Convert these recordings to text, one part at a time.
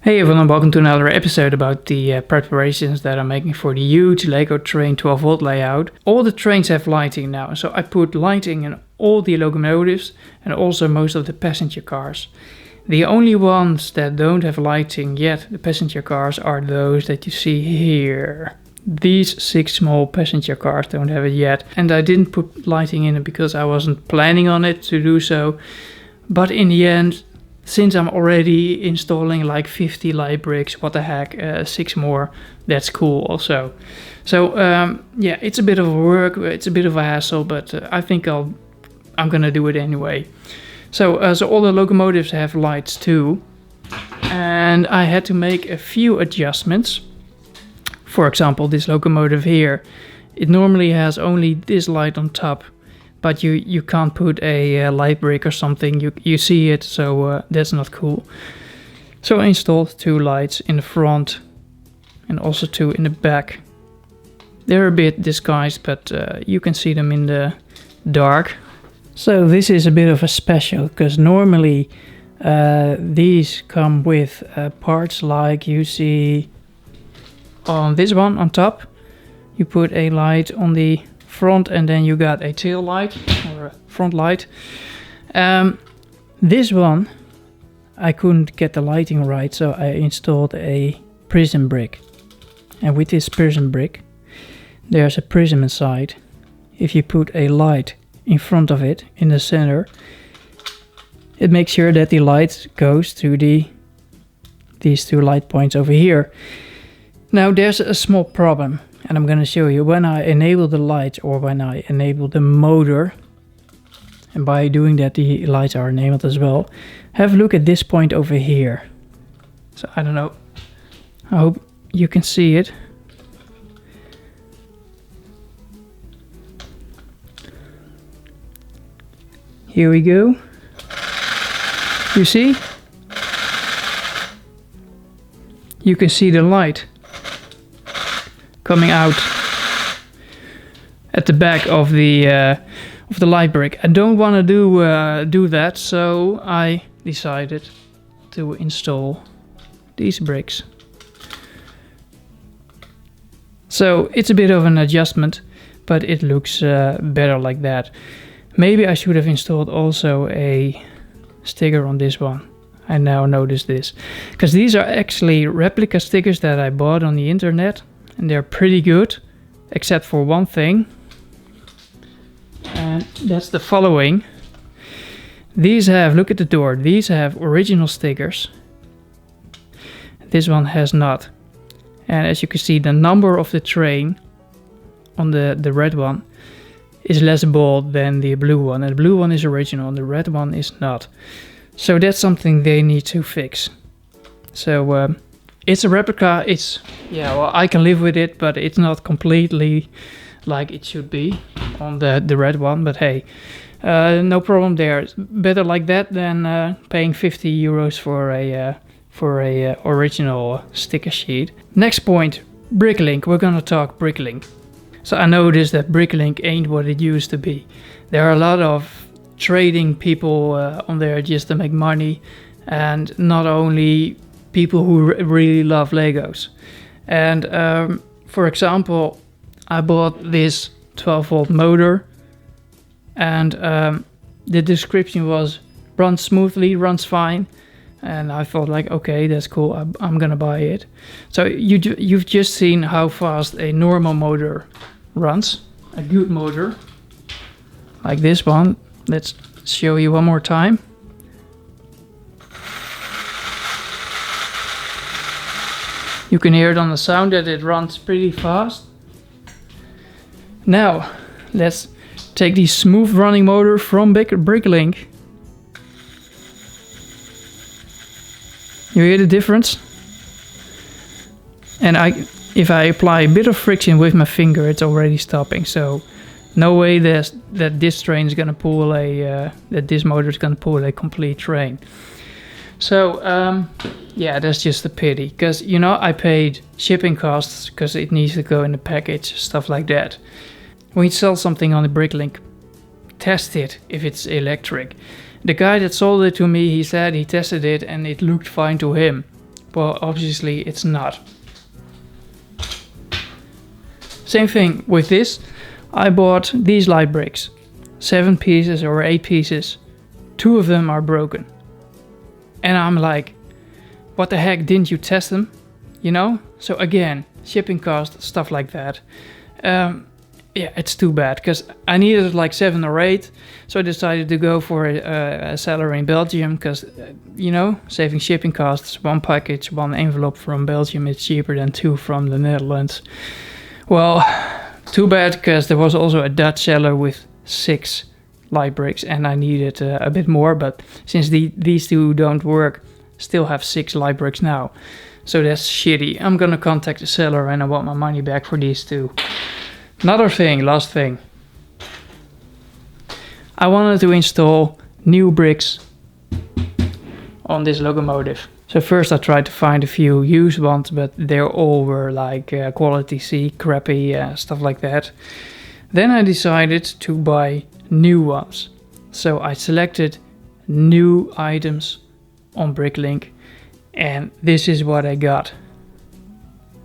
Hey everyone, welcome to another episode about the preparations that I'm making for the huge Lego train 12 volt layout. All the trains have lighting now, so I put lighting in all the locomotives and also most of the passenger cars. The only ones that don't have lighting yet, the passenger cars, are those that you see here. These 6 small passenger cars don't have it yet, and I didn't put lighting in it because I wasn't planning on it to do so. But in the end, since I'm already installing like 50 light bricks, what the heck, 6 more, that's cool also. So yeah, it's a bit of work, it's a bit of a hassle, but I think I'm gonna do it anyway. So all the locomotives have lights too, and I had to make a few adjustments. For example, this locomotive here, it normally has only this light on top, but you can't put a light brick or something, you see it, so that's not cool. So I installed 2 lights in the front and also 2 in the back. They're a bit disguised, but you can see them in the dark. So this is a bit of a special, because normally these come with parts like you see on this one on top. You put a light on the front and then you got a tail light or a front light. This one I couldn't get the lighting right, so I installed a prism brick, and with this prism brick there's a prism inside. If you put a light in front of it in the center, it makes sure that the light goes through these 2 light points over here. Now there's a small problem, and I'm gonna show you. When I enable the light, or when I enable the motor, and by doing that the lights are enabled as well, have a look at this point over here. So I don't know, I hope you can see it. Here we go. You see? You can see the light coming out at the back of the light brick. I don't want to do that, so I decided to install these bricks. So it's a bit of an adjustment, but it looks better like that. Maybe I should have installed also a sticker on this one. I now notice this, because these are actually replica stickers that I bought on the internet, and they're pretty good, except for one thing, and that's the following. These have, look at the door, these have original stickers. This one has not. And as you can see, the number of the train on the red one is less bold than the blue one, and the blue one is original and the red one is not. So that's something they need to fix. So it's a replica. It's, yeah, well, I can live with it, but it's not completely like it should be on the red one. But hey, no problem there. It's better like that than paying 50 euros for a original sticker sheet. Next point, Bricklink. We're gonna talk Bricklink. So I noticed that Bricklink ain't what it used to be. There are a lot of trading people on there just to make money, and not only people who really love Legos. And for example, I bought this 12 volt motor, and the description was runs smoothly, runs fine, and I thought like, okay, that's cool, I'm gonna buy it. So you've just seen how fast a normal motor runs, a good motor like this one. Let's show you one more time. You can hear it on the sound that it runs pretty fast. Now let's take the smooth running motor from Bricklink. You hear the difference? And if I apply a bit of friction with my finger, it's already stopping. So no way that this train is gonna pull that this motor is gonna pull a complete train. So yeah, that's just a pity, because you know I paid shipping costs because it needs to go in the package, stuff like that. When you sell something on the Bricklink, test it if it's electric. The guy that sold it to me, he said he tested it and it looked fine to him. Well, obviously it's not. Same thing with this. I bought these light bricks, 7 pieces or 8 pieces. 2 of them are broken. And I'm like, what the heck, didn't you test them? You know? So again, shipping cost, stuff like that. Yeah, it's too bad because I needed like 7 or 8. So I decided to go for a seller in Belgium because, you know, saving shipping costs. 1 package, 1 envelope from Belgium is cheaper than 2 from the Netherlands. Well, too bad because there was also a Dutch seller with 6 light bricks and I needed a bit more. But since these 2 don't work, still have 6 light bricks now. So that's shitty. I'm gonna contact the seller and I want my money back for these 2. Another thing, last thing. I wanted to install new bricks on this locomotive. So first I tried to find a few used ones, but they all were like quality C, crappy, stuff like that. Then I decided to buy new ones. So I selected new items on Bricklink and this is what I got.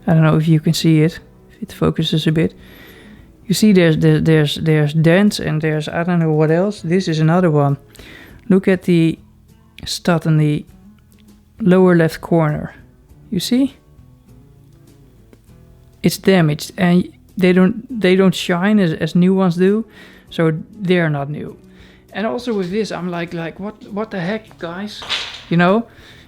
I don't know if you can see it, if it focuses a bit. You see there's dents and there's I don't know what else. This is another one. Look at the stud in the lower left corner. You see? It's damaged and they don't shine as new ones do. So they're not new. And also with this I'm like what the heck, guys? You know,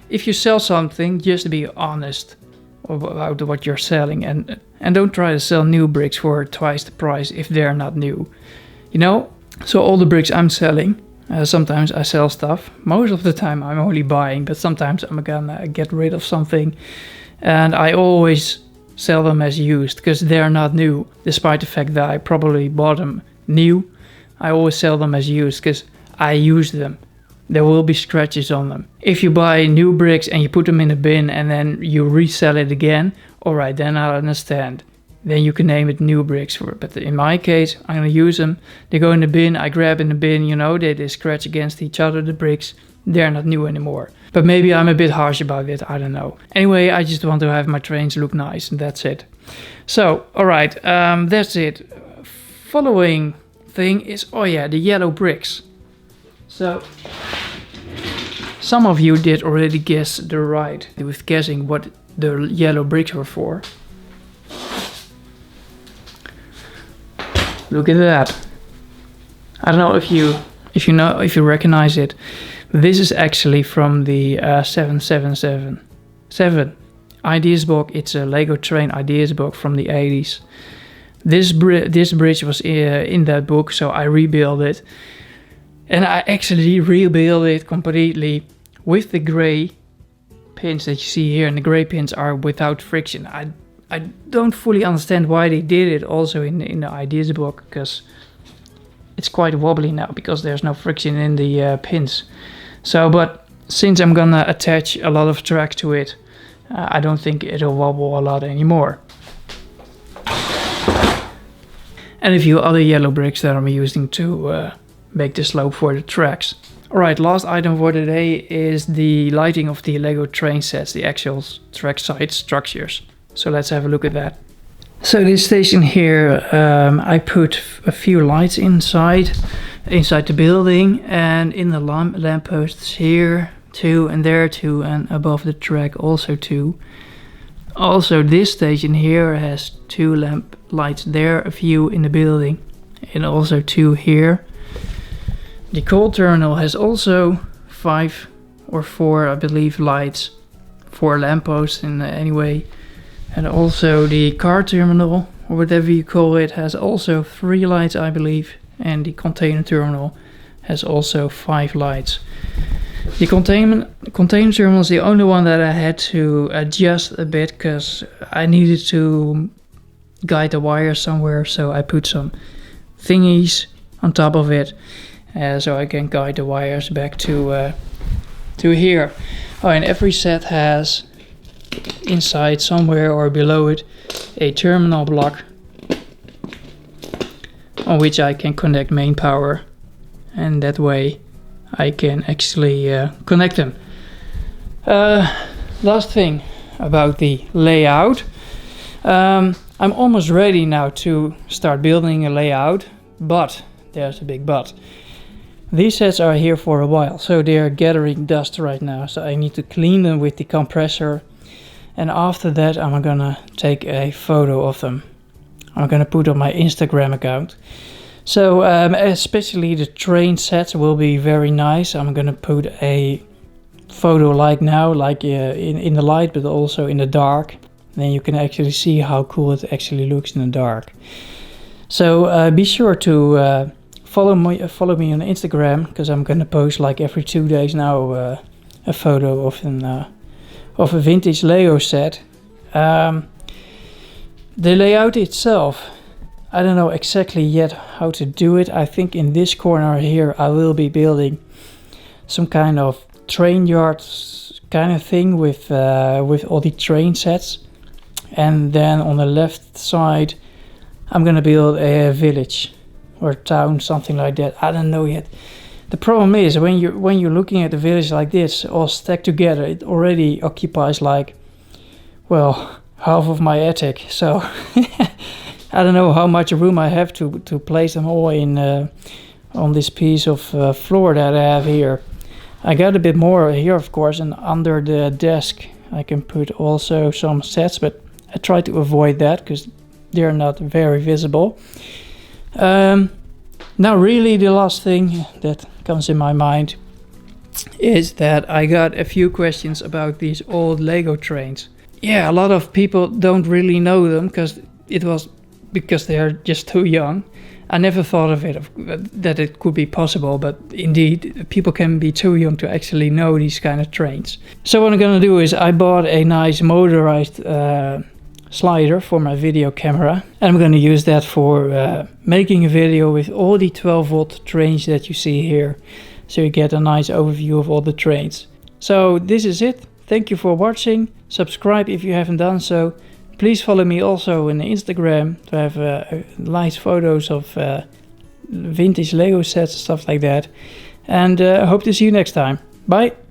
if you sell something, just be honest about what you're selling and don't try to sell new bricks for twice the price if they're not new. You know, so all the bricks I'm selling, sometimes I sell stuff. Most of the time I'm only buying, but sometimes I'm gonna get rid of something and I always sell them as used because they're not new. Despite the fact that I probably bought them new, I always sell them as used because I use them. There will be scratches on them. If you buy new bricks and you put them in a bin and then you resell it again, alright, then I understand. Then you can name it new bricks for it. But in my case, I'm gonna use them. They go in the bin, I grab in the bin, you know, they scratch against each other, the bricks. They're not new anymore. But maybe I'm a bit harsh about it, I don't know. Anyway, I just want to have my trains look nice and that's it. So, alright, that's it. Following thing is, oh yeah, the yellow bricks. So, some of you did already guess the right with guessing what the yellow bricks were for. Look at that. I don't know if you recognize it. This is actually from the 777 ideas book. It's a Lego train ideas book from the 80s. This bridge was in that book, so I rebuilt it. And I actually rebuilt it completely with the gray pins that you see here. And the gray pins are without friction. I don't fully understand why they did it also in the ideas book. Because it's quite wobbly now because there's no friction in the pins. So, but since I'm gonna attach a lot of track to it, I don't think it'll wobble a lot anymore. And a few other yellow bricks that I'm using to make the slope for the tracks. Alright, last item for today is the lighting of the Lego train sets, the actual track side structures. So let's have a look at that. So this station here, I put a few lights inside the building and in the lampposts here, 2 and there 2 and above the track also 2. Also this station here has 2 lamp lights there, a few in the building and also 2 here. The coal terminal has also 5 or 4, I believe, lights, 4 lampposts in anyway. And also the car terminal, or whatever you call it, has also 3 lights, I believe. And the container terminal has also 5 lights. The container terminal is the only one that I had to adjust a bit because I needed to guide the wire somewhere. So I put some thingies on top of it. So I can guide the wires back to here. Oh, and every set has inside somewhere or below it a terminal block on which I can connect main power, and that way I can actually connect them. last thing about the layout. I'm almost ready now to start building a layout, but there's a big but. These sets are here for a while, so they are gathering dust right now, so I need to clean them with the compressor, and after that I'm gonna take a photo of them. I'm gonna put on my Instagram account. So especially the train sets will be very nice. I'm gonna put a photo like now, like in the light, but also in the dark. Then you can actually see how cool it actually looks in the dark. So be sure to follow me on Instagram, because I'm gonna post like every 2 days now a photo of a vintage Lego set. The layout itself, I don't know exactly yet how to do it. I think in this corner here I will be building some kind of train yard kind of thing with all the train sets, and then on the left side I'm gonna build a village or town, something like that. I don't know yet. The problem is when you're looking at the village like this, all stacked together, it already occupies like, well, half of my attic. So I don't know how much room I have to place them all in on this piece of floor that I have here. I got a bit more here, of course, and under the desk I can put also some sets, but I try to avoid that because they're not very visible. Now really the last thing that comes in my mind is that I got a few questions about these old Lego trains. Yeah, a lot of people don't really know them because they're just too young. I never thought of it, that it could be possible, but indeed people can be too young to actually know these kind of trains. So what I'm gonna do is I bought a nice motorized slider for my video camera, and I'm gonna use that for making a video with all the 12-volt trains that you see here, so you get a nice overview of all the trains. So this is it. Thank you for watching. Subscribe if you haven't done so. Please follow me also on Instagram to have nice photos of vintage Lego sets and stuff like that. And I hope to see you next time. Bye!